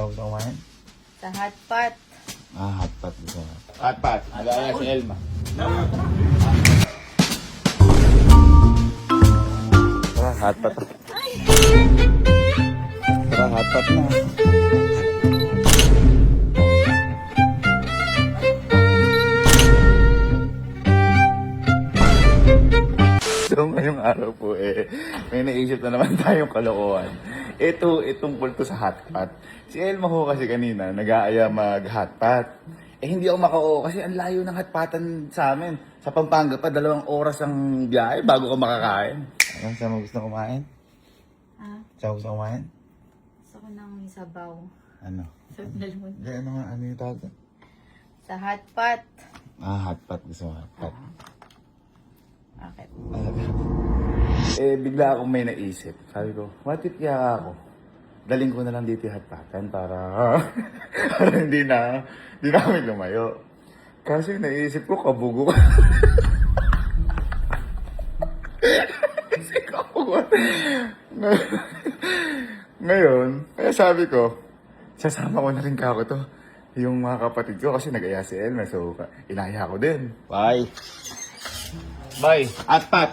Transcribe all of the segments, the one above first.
Saan gusto kumain? Sa hotpot. Hotpot gusto mo. Hotpot. Nag-aaya si Elma. Tara, hotpot. Tara, hotpot na. So ngayong araw po may naisip na naman tayong kalokohan. Itong pulto sa hotpot. Si Elma ho kasi kanina nag-aaya mag-hotpot. Hindi ako makao kasi ang layo ng hotpotan sa amin. Sa Pampanga pa, 2 oras ang biyahe bago ka makakain. Ano, saan mo gusto kumain? Ah, Saan mo gusto kumain? gusto ko ng sabaw. Ano? Sa dalawang. Hindi, ano yung tawag? Sa hotpot. Hotpot. Gusto mo hotpot. Bakit? Bigla akong may naisip. Sabi ko, what if kaya ako? Daling ko na lang dito yung hotpotan para hindi na kami lumayo. Kasi naisip ko, kabugo ka. Kasi kabugo. Ngayon, kaya sabi ko, sasama ko na rin kako to. Yung mga kapatid ko kasi nag-aya si Elma. So, inaya ko din. Bye. Bye. Hotpot.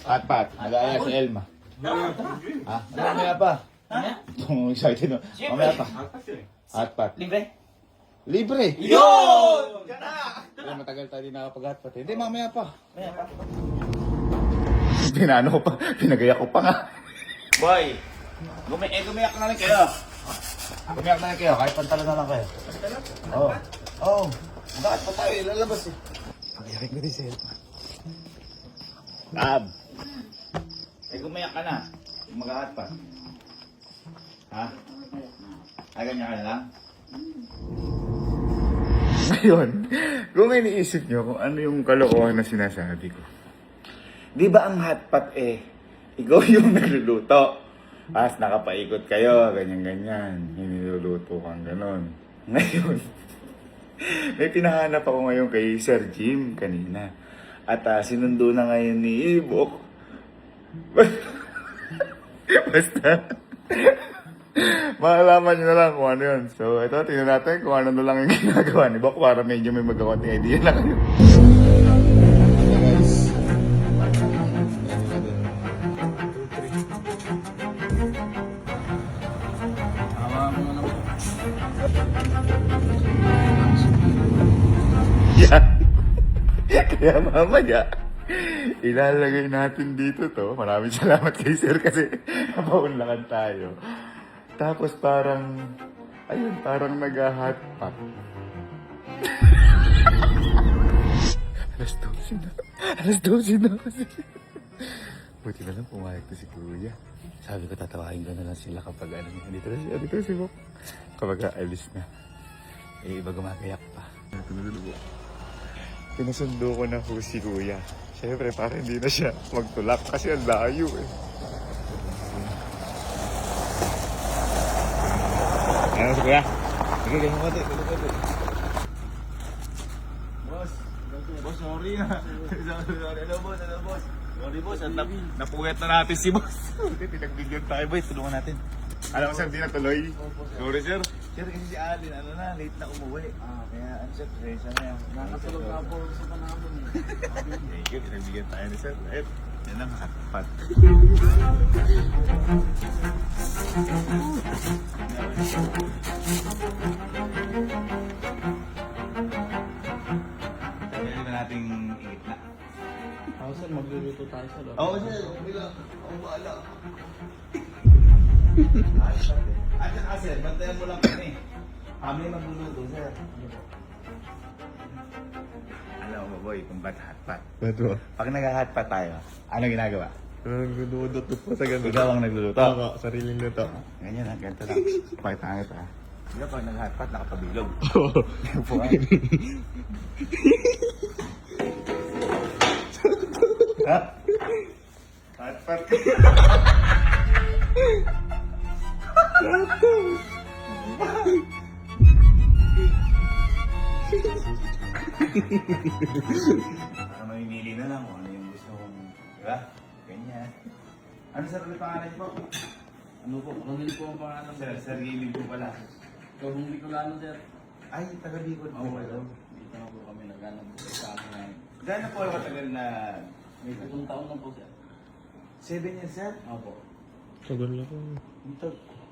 Hotpot. Nag-aya si Elma. Ha? Mamaya pa. Itong excited no? Mamaya pa. Hotpot. Libre? Libre! Yun! Diyan na! Alam, matagal tayo di nakapag-hotpot. Hindi, mamaya pa. Mamaya pa. Pinano ko pa. Pinagaya ko pa nga. Boy, gumiyak na lang kayo. Pumiyak na kayo. Kahit pantalo na lang kayo. Oo. Oo. Bakit pa tayo ilalabas eh? Pagiyakin ko din si Elma. Tab. Gumiyak ka na. Mag-hotpot. Ha? Ay, ganyan ka na lang? Ngayon, kung iniisip nyo kung ano yung kalokohan na sinasabi ko. Di ba ang hotpot ikaw yung nagluluto. Tapos nakapaikot kayo, ganyan-ganyan. Hiniluluto kang ganon. Ngayon, may pinahanap ako ngayon kay Sir Jim kanina. At sinundo na ngayon ni Ibok. Basta, malalaman nyo na lang kung ano yun. So, ito, tingnan natin kung ano na lang yung ginagawa ni Bok para medyo may magkakonting idea na kayo. Yan. Kaya mamaya, ilalagay natin dito to. Maraming salamat kay Sir kasi napaunlakan tayo. Tapos parang, ayun, parang nag-hotpot. Alas 12 na. Alas 12 na kasi. Buti na lang pumayag to si Kuya. Sabi ko tatawain ko na lang sila kapag ano. Dito na si Bok. Kapag aalis na. Iba gumagayak pa. Pinasundo ko na po si Kuya. Siyempre, parang hindi na siya magtulak kasi ang layo eh. Ano si Kuya? Sige, ganyan ko din. Boss, sorry na. Sorry, hello boss. Sorry boss, at napuwet na natin si boss. Pinagbigyan tayo boy, tulungan natin. Alam mo sir, di na tuloy. Sorry sir. Sir, kasi si Alin, late na umuwi. Kaya, sir, presensya na yan. Nakasulog na po sa panahon eh. Thank you, pinagbigyan tayo ni sir. Yan ang hotpot. Pwede na nating igit na. Ako sir, magluluto tayo sa loob. Oo, sir. Okay lang. Ako bahala. At saka, sir, bantayan mo lang kami. Kami magluluto, sir. Alam mo boy, kung ba't hotpot? Ba't ba? Pag nag-hotpot tayo, ano ginagawa? Nagluluto po sa ganun. Ikaw ang nagluluto. Ako, sariling luto. Ganyan ha, ganito lang. Pakita nga ito ha. Di ba pag nag-hotpot, nakapabilog? Oo. Upuan. Ha? Hotpot. Para mamimili na lang kung ano yung gusto kong, di ba? Ganyan. Ano sa ulit pangalan niyo po? Ano po? Ronel po ang pangalan. Sir Gilid po pala. Kung Bicolano, sir. Ay, taga-Bicol po kayo. Dito na po kami naghanap po sa amin ngayon. Gano'n po katagal na... May 7 taon na po, sir. 7 years, sir? Opo. Tagal na po.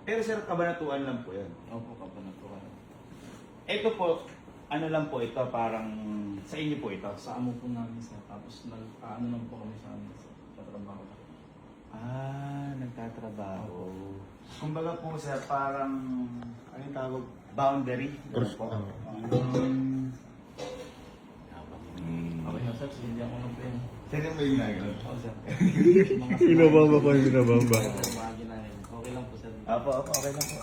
Pero sir, kabanatuan lang po yan. Opo, kapanat po kami. Ito po, ano lang po ito, parang sa inyo po ito. Sa amo po namin, sir. Tapos ano lang po kami sa amin, sir. Sa trabaho. Nagtatrabaho. Kumbaga po sir, parang, ano yung tawag? Boundary. Ano po? Okay na, sir. Hindi ako na po yun. Sir, yung may ginagawa? Oo, sir. Binabamba ko yung binabamba. Mga ginagawa. Okay lang po, sir. Apo, okay lang po.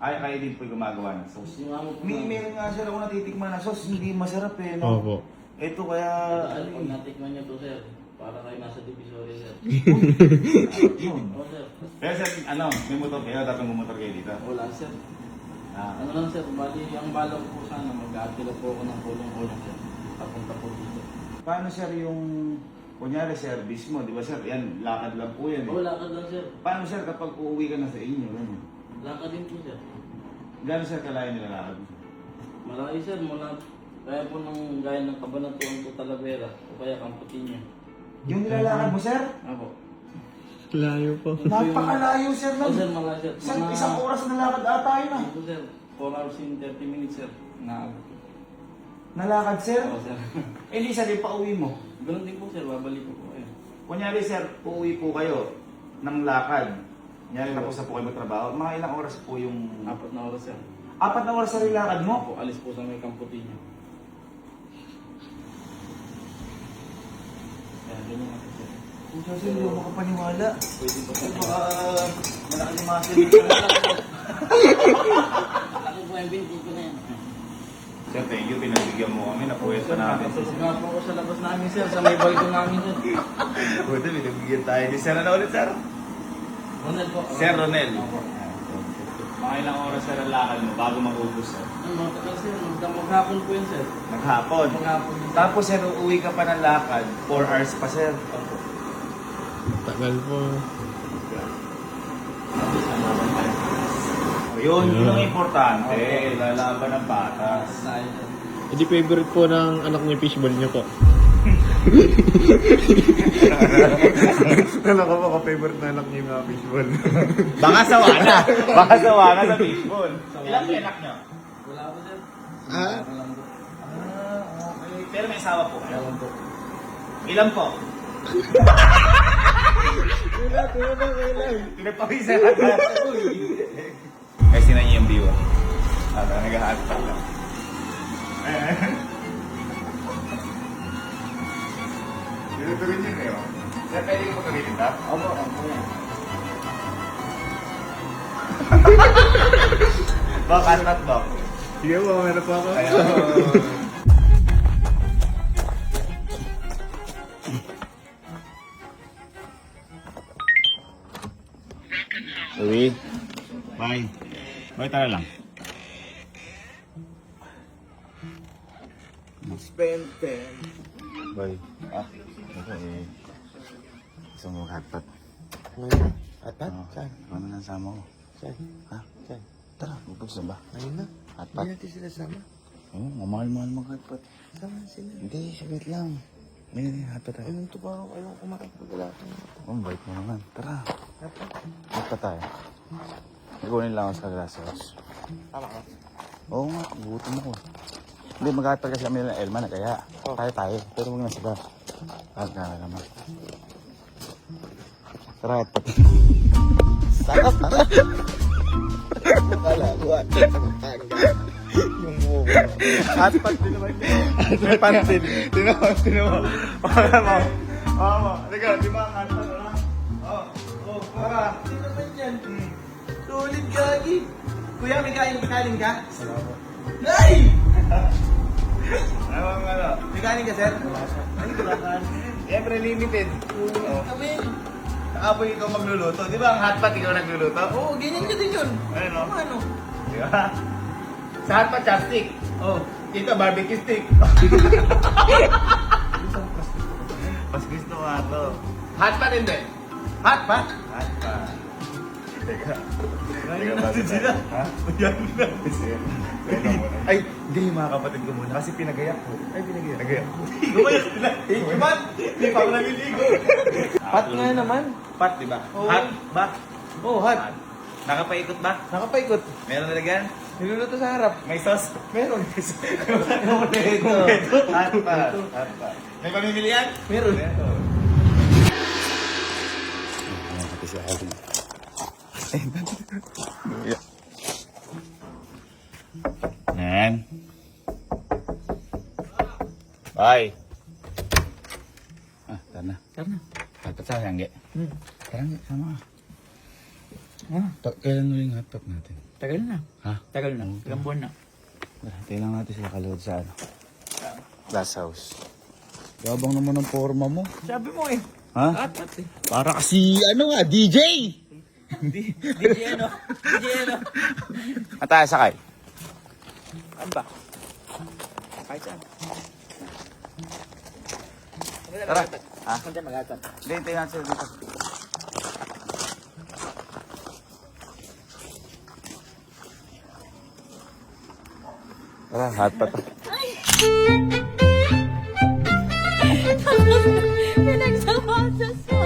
Ay, kayo din po yung gumagawa ng sauce. Yung amo po Meron nga sir ako natitikman na sauce, hindi masarap eh, no? Opo. Ito kaya, Sir, pag natikman niyo to, sir, para kayo nasa divisory, sir. yun. Oo, sir. Kaya sir, ano, may motor kayo, dapat may motor kayo dito. Wala, sir. Ah, Ano lang, sir, bali, ang bala ko po sana, mag-aatila po ako ng kulong-kulong, sir. Papunta po dito. paano sir yung, kunyari service mo, di ba sir, yan, lakad lang po yan eh. Oo, lakad lang, sir. Paano sir kapag uuwi ka na sa inyo, gano'n? Lakad din po, sir. Gano'n sir kalayo nilalakad mo? Malaki, sir, mula kaya po ng gaya ng Cabanatuan to Talavera o kaya Campotinho. Yung nilalakad mo sir? Ako. Layo po. Napakalayo sir Oo, lang. sir, malaki, sir. Sir, isang oras na lakad ata yun ah. Ito, sir, 4 hours and 30 minutes, sir. Na, Nalakad sir? oo, sir. Eh di sir, yung pauwi mo. Ganun din po, sir, babalik ko po kayo. Kunyari sir, uuwi po kayo ng lakad. Kunyari tapos na po kayo magtrabaho. Mga ilang oras po yung... 4 na oras, sir. 4 na oras sa lakad mo? Ako, alis po sa may Campotinho. Kaya ganyan ako, sir. Kung sir, hindi ako makapaniwala. Pwede po, sir. Baka malaki yung muscle dito. Laki po yung binti ko na yan. Sir, thank you. Pinagbigyan mo kami. Napuwesto namin. Susuga po ako sa labas namin, sir. Sa may balkon namin, sir. Buti, pinagbigyan tayo ni sir. Ano ulit, sir? Ronel po. Sir Ronel. Opo. Mga ilang oras sir ang lakad mo bago mag-ubos, sir? Ang matagal, sir. Maghapon po yun, sir. Naghapon. Maghapon. Tapos sir, uuwi ka pa ng lakad. 4 hours pa, sir. Opo. Tagal po. Yun ang importante. Lalaban ng batas. Tayo, sir. Hindi favorite po ng anak niya fishball niyo po. Alam ko po, favorite na anak niya yung mga fishball. Baka sawa na. Baka sawa na sa baseball. Ilan po anak nyo? Wala po, sir. Ah? Wala po. Okay. Pero may asawa po kayo. Wala po. Ilan po? Kailan? Pinapawisa na ka. Kasi na niyo yung view. Nag-ahat pa lang. Tinutuloy niyo kayo. Sir, pwede ko pagkamitin ta? Opo, opo yan. Bak, antat bak. Sige po, meron pa ako. Uwi. Bye. Bye, tara lang. Spend 10. Bye. Ito eh. Gusto mo hotpot? Ngayon? Atat? Saan? Ano nang sama ko? Saan? Ha? Saan? Tara, bubos na ba? Ngayon na. Hotpot? Hindi natin sila sama. Oo, mamahal-mahal mag hotpot. Sama sila. Hindi, saglit lang. May hotpot tayo. Ayun to parang ayaw kumain pag wala kang Oh, bait mo naman. Tara. Hotpot tayo. Ikunin lang ako sa glass house. Tama ka. Oo nga, gutom ako. Hindi, mag-hotpot kasi kami ng Elma na kaya. Tayo. Pero huwag na sila. Hotpot na naman. Tara, hotpot. Sarap, tara. Wala, buwan. Yung buko. Hotpot din naman. May pansin. Tinawa mo. Para mo. Oo, halika, di ba ang hotpot na? Oo, para. Hindi naman yan. Sulit gagi. Kuya, may kain ka? Salamat. Ay! Ano? May kain ka, sir? Ay, kailangan. Siyempre limited. Kami. Apoy ikaw magluluto. Di ba ang hotpot ikaw nagluluto? Oo, ganyan ka din yun. Ayun, no? Ano? Di ba? Sa hotpot, chopstick. Oh. Dito, barbecue stick. Mas gusto nga to. Hotpot hindi. Hot, hot. Hotpot. Teka. Ngayon natin sila. Ha? Yan na. Sige. Teka muna. Ay, hindi mga kapatid ko muna kasi pinagayak ko. Ay, pinagayak. Nagayak ko. Lumayak sila. Iman! Hindi pa ako naliligo. Pat nga naman. Pat, di ba? Oo. Hot ba? Oh, hot. Nakapaikot ba? Nakapaikot. Meron na lagyan? Niluluto sa harap. May sauce? Meron. Kompleto. Hot pa. Hot pa. May pamimilian? Meron. Yan. Bye. Tara na. Tara na. Hotpot sa Yangge. Tara na, sama ka. Ah, Kailan mo yung hotpot natin? tagal na. Ha? Tagal na. Ilang buwan na. Tingnan natin sila kalood sa ano. Last house. Yabang naman ang forma mo. Sabi mo eh. Ha? Hot eh. Para kasi ano nga, DJ! DJ ano? DJ ano? At tayo sakay. Ano ba? Kahit saan. Tara. Ha? Kung dyan mag-atat. Hindi, tingnan sila dito. Tara, hot pa to. Pinagsawasan mo.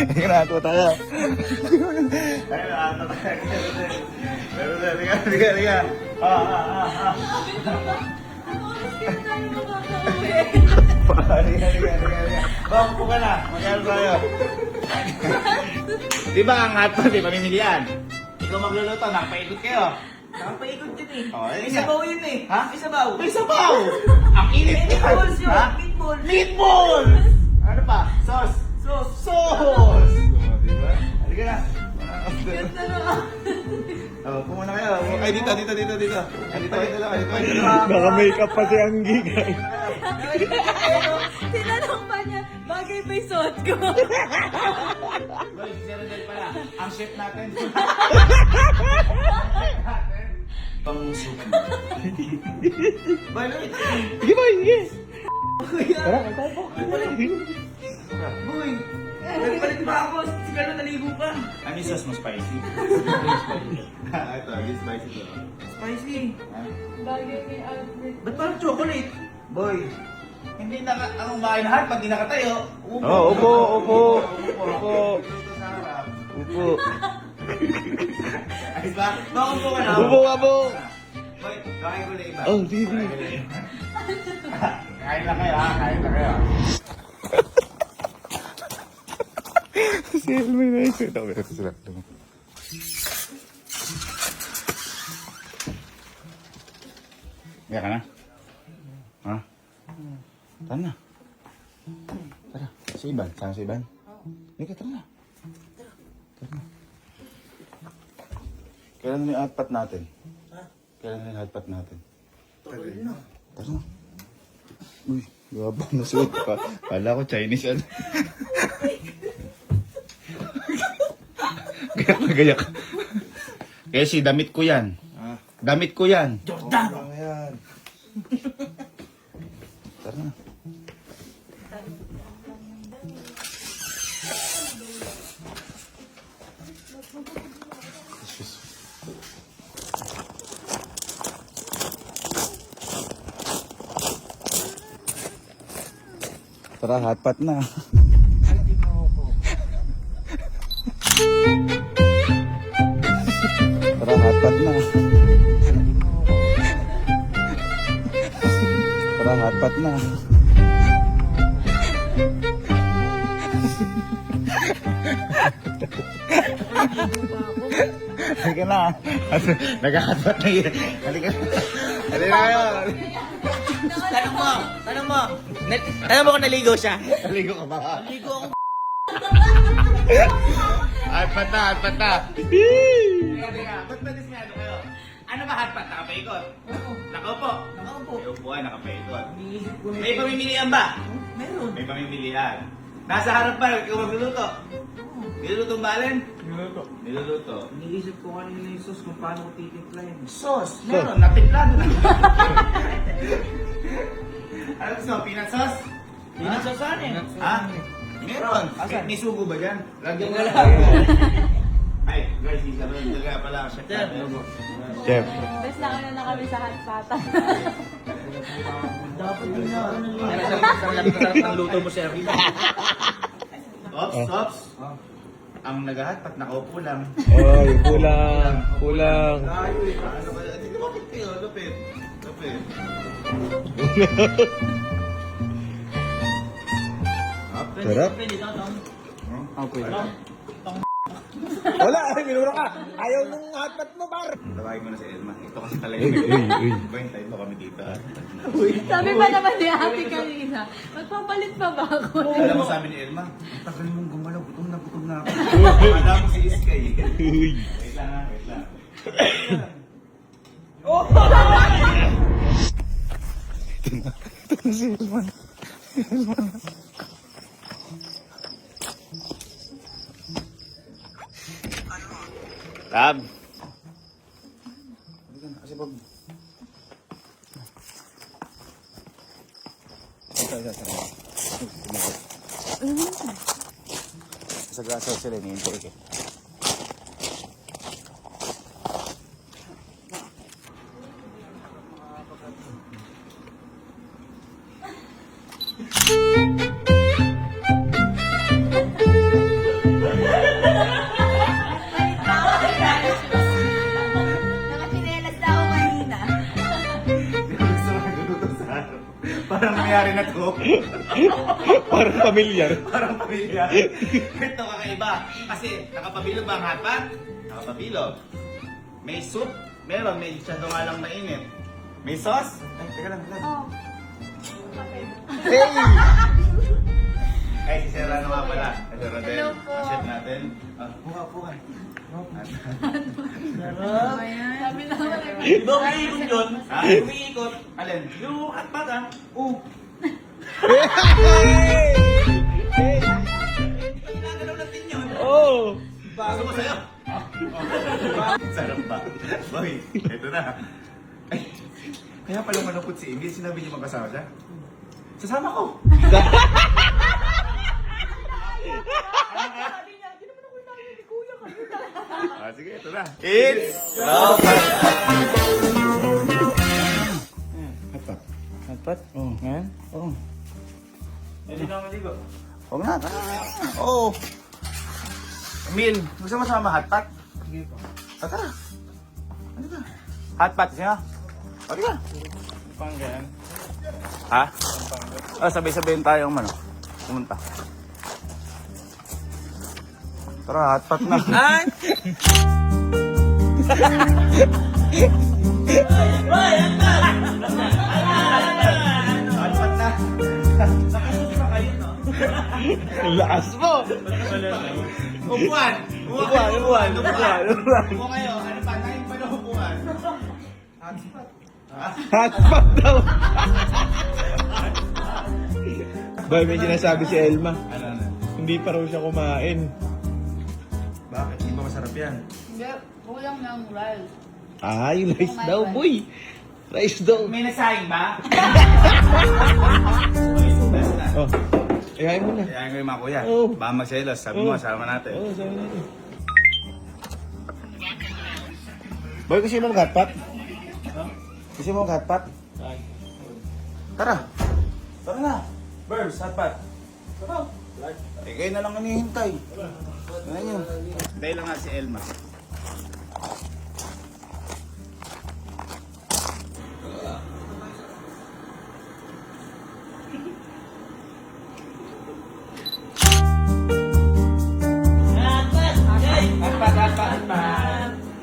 Hindi ka nakakuha tayo. Ayun, nakakuha tayo. Liga. Liga. Bang po ka na. Magkano tayo? Di ba ang hotpot, di pamimilian? Ikaw magluluto, nakapaikot kayo. Nakapaikot yun eh. Oh, May sabaw yun eh. Ha? May sabaw. May sabaw! Ang init yan! Meatballs yun. Ha? Meatballs. Meatballs! Ano pa? Sauce! Sauce. Sauce! Diba? Halika na. Ganda naman. Oh, pumuna kayo. Ay, dito. Ay, dito lang. Naka-makeup pa si Anggi, guys. Tinanong pa niya, bagay ba yung suot ko? Boy, si Sir Rodel pala. Ang chef natin. Pang-soup. Boy, wait. Sige, boy, sige. Tara, kaya tayo po. Boy. Nagpalit ba ako? Siguro naligo ka. Ano yung sauce mo spicy? Ito, yung spicy to. Spicy. Bagay kay Alfred. Ba't parang chocolate? Boy, hindi na ang kumain na hard pag di nakatayo. Oh, upo. Dito sa harap. Upo. Ayos ba? Makupo ka na. Upo ka po. Boy, kain ko na iba. Oh, sige. Kain lang kayo ha, kain lang kayo. Si Elmer na ito. Ito sila. Kaya ka na? Ha? Tara na. Tara. Si Iban. Saan si Iban? Hindi ka, tara na. Tara na. Kailan na yung hotpot natin? Kailan na yung hotpot natin? Tara na. Uy, gabang na suot pa. Kala ko Chinese ano. Gayak. Kaya si damit ko yan. Damit ko yan. Jordan! Ayan. Tara na. Tara, hotpot na. Tara, hotpot na. Tara, hotpot na. Halika na. Nag-hotpot na yun. Halika na. Halika na kayo. Tanong mo kung naligo siya. Naligo ka ba? Naligo ako. Hotpot na, hotpot na. Teka, ba't ba dismayado kayo? Ano ba hotpot? Nakapaikot? Nakaupo? Nakaupo. May upuan, nakapaikot. Iniisip ko na May pamimilian ba? Meron. May pamimilian. Nasa harap pa, ikaw magluluto. Nilulutong balen? Niluto. Niluluto. Iniisip ko kanina yung sauce kung paano ko titimplahin. Sauce. Meron. Natimplado na. Ano gusto mo? Peanut sauce? Peanut sauce saan eh? Ha? Meron. May sugo ba dyan? Lagyan mo lang. Ay, guys, isa ba yung talaga pala. Chef. Chef. Best na na kami sa hatpatan. Dapat yun na. Sarap ng luto mo, sir. Ops. Ang naghahatpat, nakaupo lang. Oy, kulang. Kulang. Layo eh. Ano ba? Hindi ko lupit kayo. Lupit. Sarap. Wala, ay, minura ka. Ayaw nung hotpot mo, par. Tawagin mo na si Elma. Ito kasi talaga. Uy. Bantay mo kami dito. Sabi pa naman ni ate kanina, magpapalit pa ba ako? Alam mo sabi ni Elma, ang tagal mong gumalaw. Gutom na ako. Wala mo si Iskay. Wait lang. Tab. Kasi pag... Sa grasa sila, hinihintay ko. Nakachinelas na ako kanina. Gusto ko nagugutom sa araw. Parang nangyari na to. Parang pamilyar. Parang pamilya. Ito kakaiba. Kasi nakapabilog ba ang hotpot? Nakapabilog. May soup? Meron. May masyado nga lang mainit. May sauce? Ay, teka lang. Oh. Hey! Ay, si Sir Rano nga pala. Si Sir Rodel. Hello po. Ang chef natin. Puka. Sabi naman Di ba umiikot yun? Ha? Umiikot. Alin? Yung hotpot ah. Ginagalaw natin yun. Oh. Gusto mo sa'yo? Sarap ba? Boy, ito na. Ay, kaya pala malungkot si Ingrid. Sinabi niyo magkasama siya? Sasama ko! Sabi niya, di naman ako inamin ni Kuya kanina. Sige, ito na. It's love! Hotpot? Oo. Yan? Oo. Hindi na maligo. Oo nga, tara. Oo. Emil, gusto mo sama hotpot? Sige po. Tara. Ano ka? Hotpot siya? O, di ka? Pangga yan. Ha? Sabay-sabayin tayong pumunta. Tara, hotpot na. Ay! Hotpot na. Nakasuti ba kayo, no? Ang lakas mo. Upuan! Upuan. Upo kayo. Ano pa? Nangin pa na upuan. Hotpot daw. Bay, may sinasabi si Elma. Ano? Hindi pa raw siya kumain. Bakit? Hindi ba masarap yan? Hindi, kulang ng rice. Ay, rice daw, boy. Rice daw. May nagsayang ba? Oh, ayayin mo na. Kaya nga yung mga kuya. Oo. Baka magselos. Sabi mo, sama natin. Oo, sabi natin. Boy, gusto mo mag-hotpot? Gusto mo mag-hotpot? Tara. Tara na. Burns, hotpot. Tara. Eh, kayo na lang hinihintay. Ano nyo? Hintay lang nga si Elma.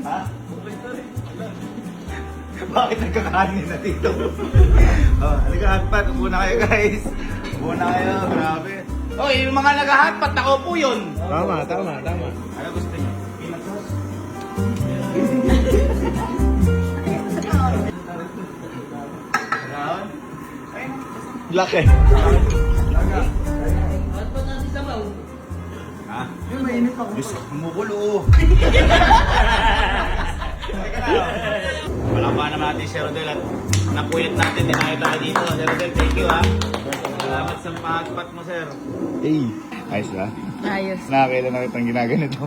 Ha? Bakit nagkakanin na dito? Halika hotpot. Upo na kayo guys. Upo na kayo. Grabe. Oh, yung mga nag-hotpot, nakaupo yun. Tama. Ano gusto niyo? Peanut sauce? Brown? Ay, Black eh. Hotpot natin sa baw. ha? Yung mainit ako. Sir Rodel at napuyat natin, dinayo tayo dito. Sir Rodel, thank you ha. Salamat sa pahagpat mo, sir. Hey. Ayos ba? Ayos. Nakakailan na kitang ginaganito.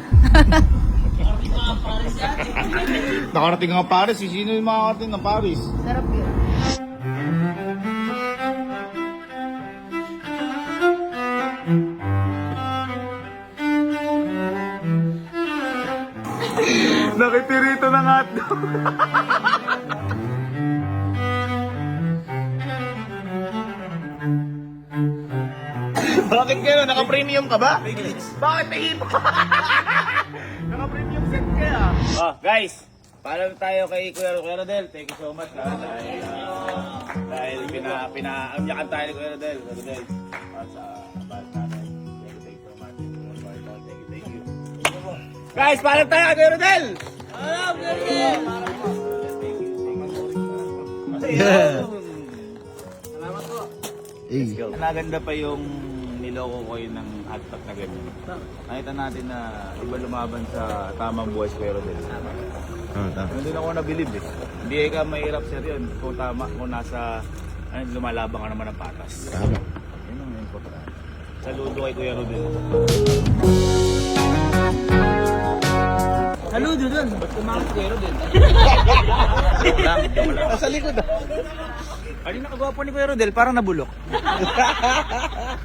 Nakarating nga Paris. Sino yung makakarating ng Paris? Sarap yun. Nakitirito ng hotdog. Bakit gano'n? Naka-premium ka ba? Bakit may hipo? Naka-premium set kaya. Oh, guys, paalam tayo kay Kuya Rodel. Thank you so much ha. Dahil pinaamyakan tayo ni Kuya Rodel. Kuya Rodel, para sa abad natin. Thank you so much. Thank you. Guys, paalam tayo kay Kuya Rodel. Paalam, Kuya Rodel. Salamat po. Naganda pa yung niloko ko yun ng hotpot na ganyan. Nakita natin na iba lumaban sa tamang buhay sa Kuya Rodel. Hindi ako nabilib eh. Hindi ka mahirap sir yun. Kung tama, kung nasa, lumalabang ka naman ng patas. Tama. Yun ang importante. Saludo kay Kuya Rodel. Saludo dun. Ba't kumakit Kuya Rodel? Nasa likod ah. Ay, nakagawa po ni Kuya Rodel, parang nabulok.